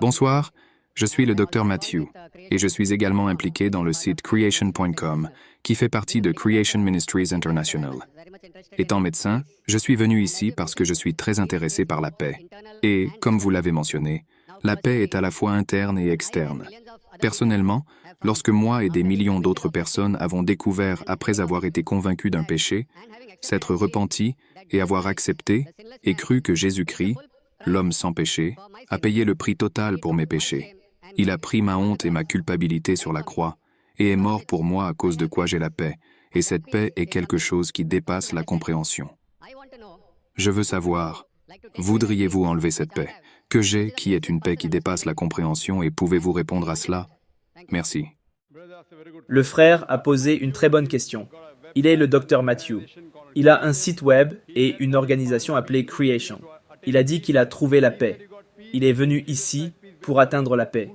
Bonsoir, je suis le Dr Matthew et je suis également impliqué dans le site creation.com qui fait partie de Creation Ministries International. Étant médecin, je suis venu ici parce que je suis très intéressé par la paix. Et, comme vous l'avez mentionné, la paix est à la fois interne et externe. Personnellement, lorsque moi et des millions d'autres personnes avons découvert, après avoir été convaincus d'un péché, s'être repentis et avoir accepté et cru que Jésus-Christ, l'homme sans péché, a payé le prix total pour mes péchés. Il a pris ma honte et ma culpabilité sur la croix et est mort pour moi à cause de quoi j'ai la paix, et cette paix est quelque chose qui dépasse la compréhension. Je veux savoir, voudriez-vous enlever cette paix que j'ai, qui est une paix qui dépasse la compréhension, et pouvez-vous répondre à cela? Merci. Le frère a posé une très bonne question. Il est le Dr Matthew. Il a un site web et une organisation appelée Creation. Il a dit qu'il a trouvé la paix. Il est venu ici pour atteindre la paix.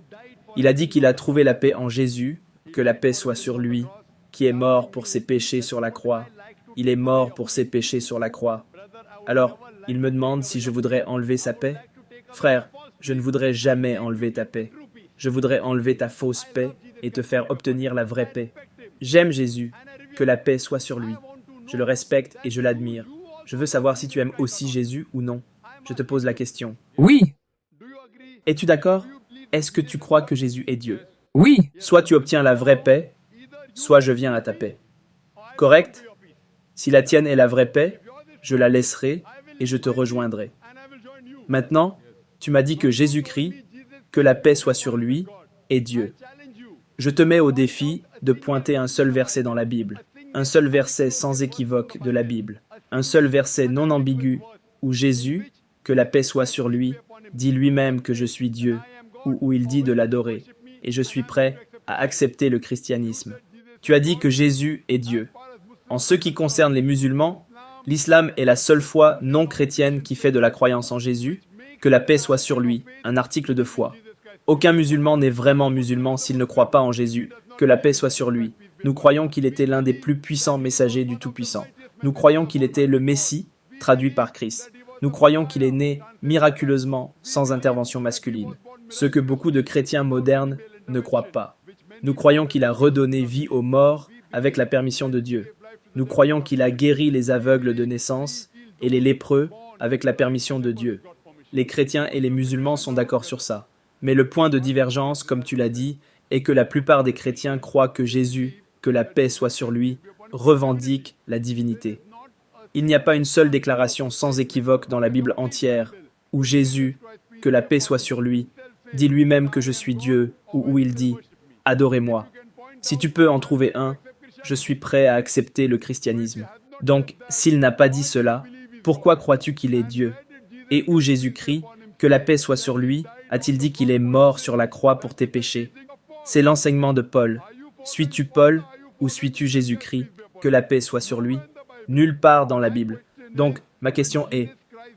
Il a dit qu'il a trouvé la paix en Jésus, que la paix soit sur lui, qui est mort pour ses péchés sur la croix. Il est mort pour ses péchés sur la croix. Alors, il me demande si je voudrais enlever sa paix. Frère, je ne voudrais jamais enlever ta paix. Je voudrais enlever ta fausse paix et te faire obtenir la vraie paix. J'aime Jésus, que la paix soit sur lui. Je le respecte et je l'admire. Je veux savoir si tu aimes aussi Jésus ou non. Je te pose la question. Oui, Es-tu d'accord? Est-ce que tu crois que Jésus est Dieu? oui, Soit tu obtiens la vraie paix, soit je viens à ta paix. Correct? Si la tienne est la vraie paix, je la laisserai et je te rejoindrai. Maintenant, tu m'as dit que Jésus-Christ, que la paix soit sur lui, est Dieu. Je te mets au défi de pointer un seul verset dans la Bible, un seul verset sans équivoque de la Bible, un seul verset non ambigu où Jésus, que la paix soit sur lui, dit lui-même que je suis Dieu, ou où il dit de l'adorer, et je suis prêt à accepter le christianisme. Tu as dit que Jésus est Dieu. En ce qui concerne les musulmans, l'islam est la seule foi non chrétienne qui fait de la croyance en Jésus, que la paix soit sur lui, un article de foi. Aucun musulman n'est vraiment musulman s'il ne croit pas en Jésus, que la paix soit sur lui. Nous croyons qu'il était l'un des plus puissants messagers du Tout-Puissant. Nous croyons qu'il était le Messie, traduit par Christ. Nous croyons qu'il est né miraculeusement, sans intervention masculine, ce que beaucoup de chrétiens modernes ne croient pas. Nous croyons qu'il a redonné vie aux morts avec la permission de Dieu. Nous croyons qu'il a guéri les aveugles de naissance et les lépreux avec la permission de Dieu. Les chrétiens et les musulmans sont d'accord sur ça. Mais le point de divergence, comme tu l'as dit, est que la plupart des chrétiens croient que Jésus, que la paix soit sur lui, revendique la divinité. Il n'y a pas une seule déclaration sans équivoque dans la Bible entière où Jésus, que la paix soit sur lui, dit lui-même que je suis Dieu, ou où il dit « Adorez-moi ». Si tu peux en trouver un, je suis prêt à accepter le christianisme. Donc, s'il n'a pas dit cela, pourquoi crois-tu qu'il est Dieu? Et où Jésus-Christ, que la paix soit sur lui, a-t-il dit qu'il est mort sur la croix pour tes péchés? C'est l'enseignement de Paul. Suis-tu Paul ou suis-tu Jésus-Christ, que la paix soit sur lui? Nulle part dans la Bible. Donc, ma question est,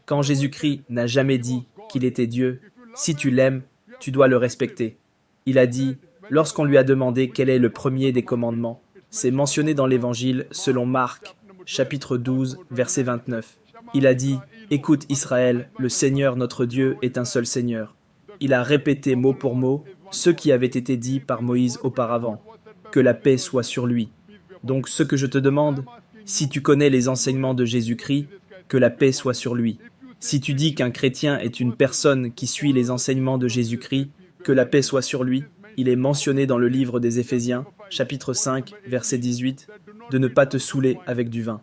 quand Jésus-Christ n'a jamais dit qu'il était Dieu, si tu l'aimes, tu dois le respecter. Il a dit, lorsqu'on lui a demandé quel est le premier des commandements, c'est mentionné dans l'Évangile selon Marc, chapitre 12, verset 29. Il a dit, « Écoute Israël, le Seigneur notre Dieu est un seul Seigneur. » Il a répété mot pour mot ce qui avait été dit par Moïse auparavant, que la paix soit sur lui. Donc ce que je te demande, si tu connais les enseignements de Jésus-Christ, que la paix soit sur lui. Si tu dis qu'un chrétien est une personne qui suit les enseignements de Jésus-Christ, que la paix soit sur lui, il est mentionné dans le livre des Éphésiens, chapitre 5, verset 18, de ne pas te saouler avec du vin.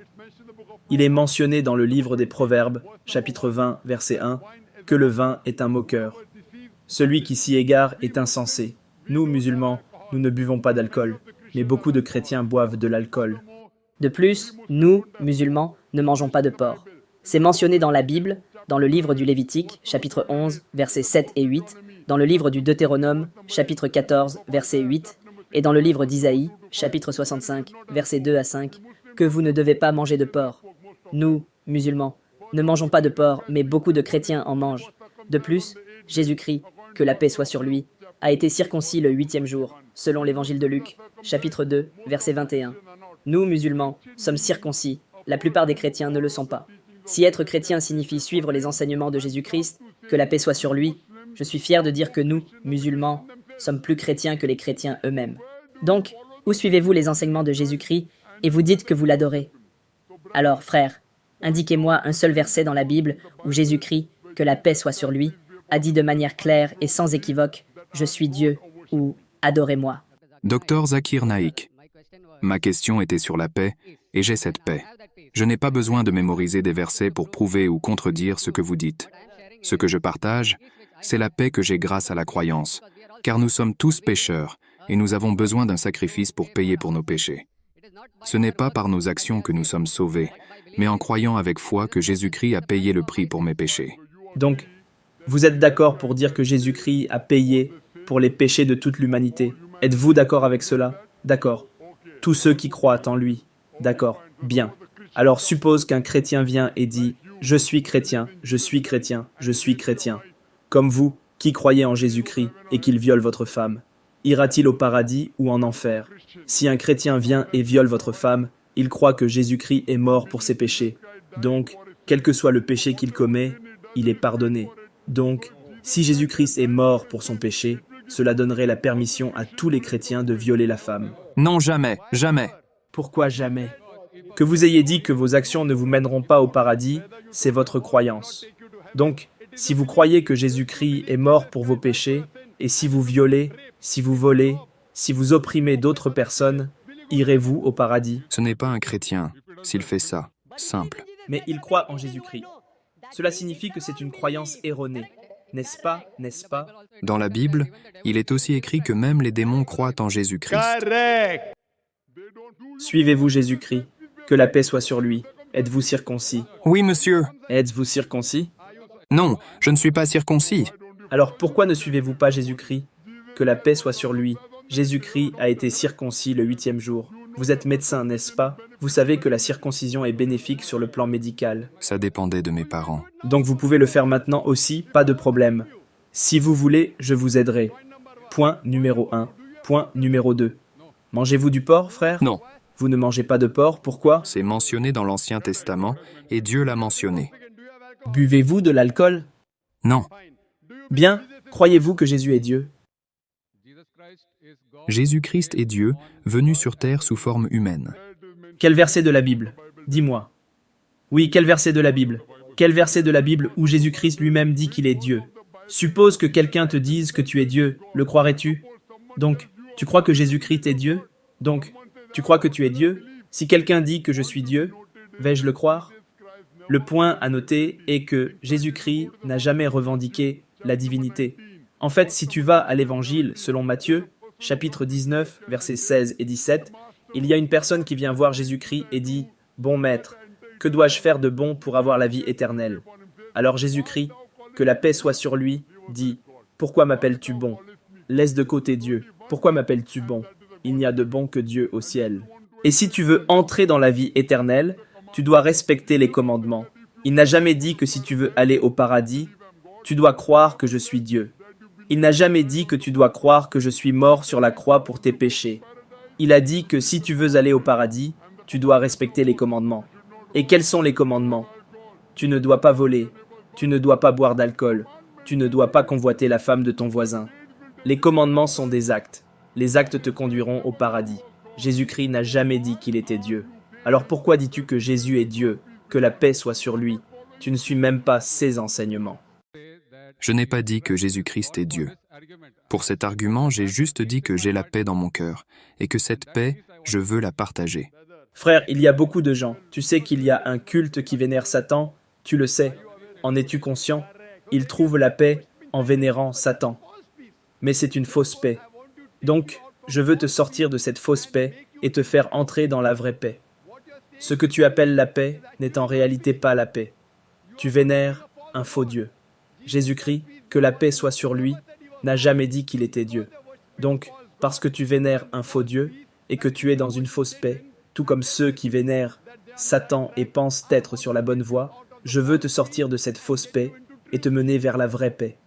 Il est mentionné dans le livre des Proverbes, chapitre 20, verset 1, que le vin est un moqueur. Celui qui s'y égare est insensé. Nous, musulmans, nous ne buvons pas d'alcool, mais beaucoup de chrétiens boivent de l'alcool. De plus, nous, musulmans, ne mangeons pas de porc. C'est mentionné dans la Bible, dans le livre du Lévitique, chapitre 11, versets 7 et 8, dans le livre du Deutéronome, chapitre 14, verset 8, et dans le livre d'Isaïe, chapitre 65, versets 2 à 5, que vous ne devez pas manger de porc. Nous, musulmans, ne mangeons pas de porc, mais beaucoup de chrétiens en mangent. De plus, Jésus-Christ, que la paix soit sur lui, a été circoncis le 8e jour, selon l'évangile de Luc, chapitre 2, verset 21. Nous, musulmans, sommes circoncis, la plupart des chrétiens ne le sont pas. Si être chrétien signifie suivre les enseignements de Jésus-Christ, que la paix soit sur lui, Je suis fier de dire que nous, musulmans, sommes plus chrétiens que les chrétiens eux-mêmes. Donc, où suivez-vous les enseignements de Jésus-Christ et vous dites que vous l'adorez? Alors, frères, indiquez-moi un seul verset dans la Bible où Jésus-Christ, que la paix soit sur lui, a dit de manière claire et sans équivoque « Je suis Dieu » ou « Adorez-moi ». Dr Zakir Naik. Ma question était sur la paix, et j'ai cette paix. Je n'ai pas besoin de mémoriser des versets pour prouver ou contredire ce que vous dites. Ce que je partage, c'est la paix que j'ai grâce à la croyance, car nous sommes tous pécheurs, et nous avons besoin d'un sacrifice pour payer pour nos péchés. Ce n'est pas par nos actions que nous sommes sauvés, mais en croyant avec foi que Jésus-Christ a payé le prix pour mes péchés. Donc, vous êtes d'accord pour dire que Jésus-Christ a payé pour les péchés de toute l'humanité? Êtes-vous d'accord avec cela? D'accord. Tous ceux qui croient en lui? D'accord. Bien. Alors suppose qu'un chrétien vient et dit « Je suis chrétien, je suis chrétien, je suis chrétien ». Comme vous, qui croyez en Jésus-Christ et qu'il viole votre femme, ira-t-il au paradis ou en enfer? Si un chrétien vient et viole votre femme, il croit que Jésus-Christ est mort pour ses péchés. Donc, quel que soit le péché qu'il commet, il est pardonné. Donc, si Jésus-Christ est mort pour son péché, cela donnerait la permission à tous les chrétiens de violer la femme. Non, jamais, jamais. Pourquoi jamais? Que vous ayez dit que vos actions ne vous mèneront pas au paradis, c'est votre croyance. Donc, si vous croyez que Jésus-Christ est mort pour vos péchés, et si vous violez, si vous volez, si vous opprimez d'autres personnes, irez-vous au paradis? Ce n'est pas un chrétien, s'il fait ça, simple. Mais il croit en Jésus-Christ. Cela signifie que c'est une croyance erronée. N'est-ce pas, n'est-ce pas? Dans la Bible, il est aussi écrit que même les démons croient en Jésus-Christ. Suivez-vous Jésus-Christ, que la paix soit sur lui. Êtes-vous circoncis? Oui, monsieur. Êtes-vous circoncis? Non, je ne suis pas circoncis. Alors pourquoi ne suivez-vous pas Jésus-Christ? Que la paix soit sur lui. Jésus-Christ a été circoncis le 8e jour. Vous êtes médecin, n'est-ce pas? Vous savez que la circoncision est bénéfique sur le plan médical. Ça dépendait de mes parents. Donc vous pouvez le faire maintenant aussi, pas de problème. Si vous voulez, je vous aiderai. Point numéro 1. Point numéro 2. Mangez-vous du porc, frère? Non, Vous ne mangez pas de porc, pourquoi? c'est mentionné dans l'Ancien Testament et Dieu l'a mentionné. Buvez-vous de l'alcool? Non, Bien, croyez-vous que Jésus est Dieu? Jésus-Christ est Dieu, venu sur terre sous forme humaine. Quel verset de la Bible? Dis-moi. Oui, quel verset de la Bible? Quel verset de la Bible où Jésus-Christ lui-même dit qu'il est Dieu? Suppose que quelqu'un te dise que tu es Dieu, le croirais-tu? Donc, tu crois que Jésus-Christ est Dieu? Donc, tu crois que tu es Dieu? Si quelqu'un dit que je suis Dieu, vais-je le croire? Le point à noter est que Jésus-Christ n'a jamais revendiqué la divinité. En fait, si tu vas à l'Évangile selon Matthieu, chapitre 19, versets 16 et 17, il y a une personne qui vient voir Jésus-Christ et dit « Bon maître, que dois-je faire de bon pour avoir la vie éternelle ?» Alors Jésus-Christ, que la paix soit sur lui, dit « Pourquoi m'appelles-tu bon? Laisse de côté Dieu. Pourquoi m'appelles-tu bon? Il n'y a de bon que Dieu au ciel. Et si tu veux entrer dans la vie éternelle, tu dois respecter les commandements. Il n'a jamais dit que si tu veux aller au paradis, tu dois croire que je suis Dieu. Il n'a jamais dit que tu dois croire que je suis mort sur la croix pour tes péchés. Il a dit que si tu veux aller au paradis, tu dois respecter les commandements. Et quels sont les commandements? Tu ne dois pas voler, tu ne dois pas boire d'alcool, tu ne dois pas convoiter la femme de ton voisin. Les commandements sont des actes. Les actes te conduiront au paradis. Jésus-Christ n'a jamais dit qu'il était Dieu. Alors pourquoi dis-tu que Jésus est Dieu, que la paix soit sur lui? Tu ne suis même pas ses enseignements. Je n'ai pas dit que Jésus-Christ est Dieu. Pour cet argument, j'ai juste dit que j'ai la paix dans mon cœur, et que cette paix, je veux la partager. Frère, il y a beaucoup de gens. Tu sais qu'il y a un culte qui vénère Satan, tu le sais. En es-tu conscient? Ils trouvent la paix en vénérant Satan. Mais c'est une fausse paix. Donc, je veux te sortir de cette fausse paix et te faire entrer dans la vraie paix. Ce que tu appelles la paix n'est en réalité pas la paix. Tu vénères un faux Dieu. Jésus-Christ, que la paix soit sur lui, n'a jamais dit qu'il était Dieu. Donc, parce que tu vénères un faux Dieu et que tu es dans une fausse paix, tout comme ceux qui vénèrent Satan et pensent être sur la bonne voie, je veux te sortir de cette fausse paix et te mener vers la vraie paix.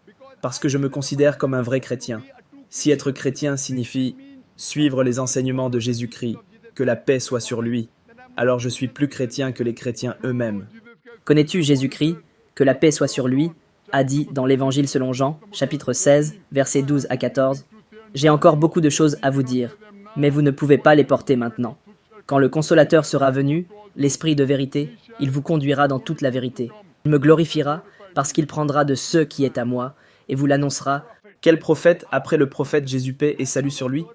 Parce que je me considère comme un vrai chrétien. Si être chrétien signifie suivre les enseignements de Jésus-Christ, que la paix soit sur lui, alors je suis plus chrétien que les chrétiens eux-mêmes. Connais-tu Jésus-Christ, que la paix soit sur lui, a dit dans l'Évangile selon Jean, chapitre 16, versets 12 à 14, « J'ai encore beaucoup de choses à vous dire, mais vous ne pouvez pas les porter maintenant. Quand le Consolateur sera venu, l'Esprit de vérité, il vous conduira dans toute la vérité. Il me glorifiera parce qu'il prendra de ce qui est à moi et vous l'annoncera. » Quel prophète, après le prophète Jésus paix et salut sur lui,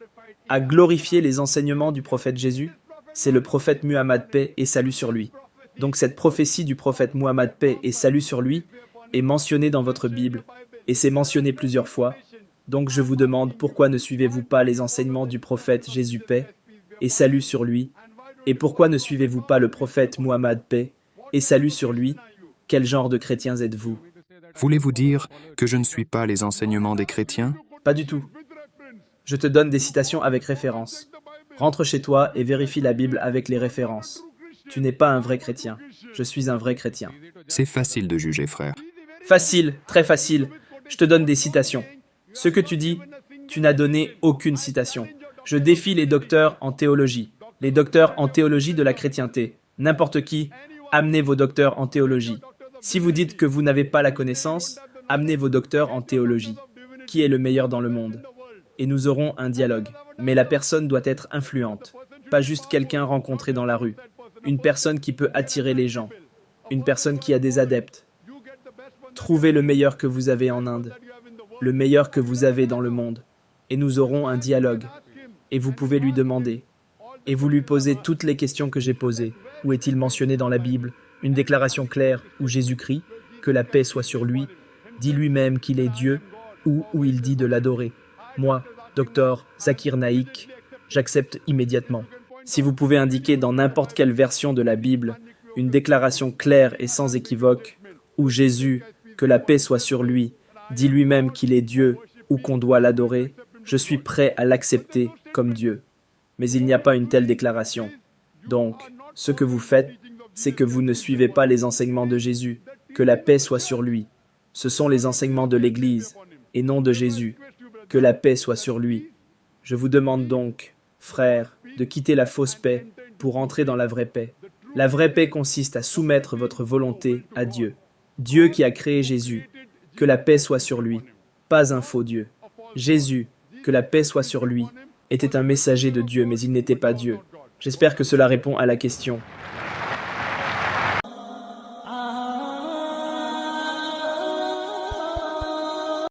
a glorifié les enseignements du prophète Jésus? C'est le prophète Muhammad paix et salut sur lui. Donc cette prophétie du prophète Muhammad paix et salut sur lui est mentionnée dans votre Bible, et c'est mentionné plusieurs fois. Donc je vous demande pourquoi ne suivez-vous pas les enseignements du prophète Jésus paix et salut sur lui, et pourquoi ne suivez-vous pas le prophète Muhammad paix et salut sur lui? Quel genre de chrétiens êtes-vous? Voulez-vous dire que je ne suis pas les enseignements des chrétiens? Pas du tout. Je te donne des citations avec référence. Rentre chez toi et vérifie la Bible avec les références. Tu n'es pas un vrai chrétien. Je suis un vrai chrétien. C'est facile de juger, frère. Facile, très facile. Je te donne des citations. Ce que tu dis, tu n'as donné aucune citation. Je défie les docteurs en théologie. Les docteurs en théologie de la chrétienté. N'importe qui, amenez vos docteurs en théologie. Si vous dites que vous n'avez pas la connaissance, amenez vos docteurs en théologie. Qui est le meilleur dans le monde? Et nous aurons un dialogue. Mais la personne doit être influente. Pas juste quelqu'un rencontré dans la rue. Une personne qui peut attirer les gens. Une personne qui a des adeptes. Trouvez le meilleur que vous avez en Inde. Le meilleur que vous avez dans le monde. Et nous aurons un dialogue. Et vous pouvez lui demander. Et vous lui posez toutes les questions que j'ai posées. Où est-il mentionné dans la Bible? Une déclaration claire où Jésus-Christ, que la paix soit sur lui, dit lui-même qu'il est Dieu, ou où il dit de l'adorer. Moi, docteur Zakir Naik, j'accepte immédiatement. Si vous pouvez indiquer dans n'importe quelle version de la Bible une déclaration claire et sans équivoque, où Jésus, que la paix soit sur lui, dit lui-même qu'il est Dieu ou qu'on doit l'adorer, je suis prêt à l'accepter comme Dieu. Mais il n'y a pas une telle déclaration. Donc, ce que vous faites, c'est que vous ne suivez pas les enseignements de Jésus, que la paix soit sur lui. Ce sont les enseignements de l'Église, et non de Jésus, que la paix soit sur lui. Je vous demande donc, frères, de quitter la fausse paix pour entrer dans la vraie paix. La vraie paix consiste à soumettre votre volonté à Dieu. Dieu qui a créé Jésus, que la paix soit sur lui, pas un faux Dieu. Jésus, que la paix soit sur lui, était un messager de Dieu, mais il n'était pas Dieu. J'espère que cela répond à la question.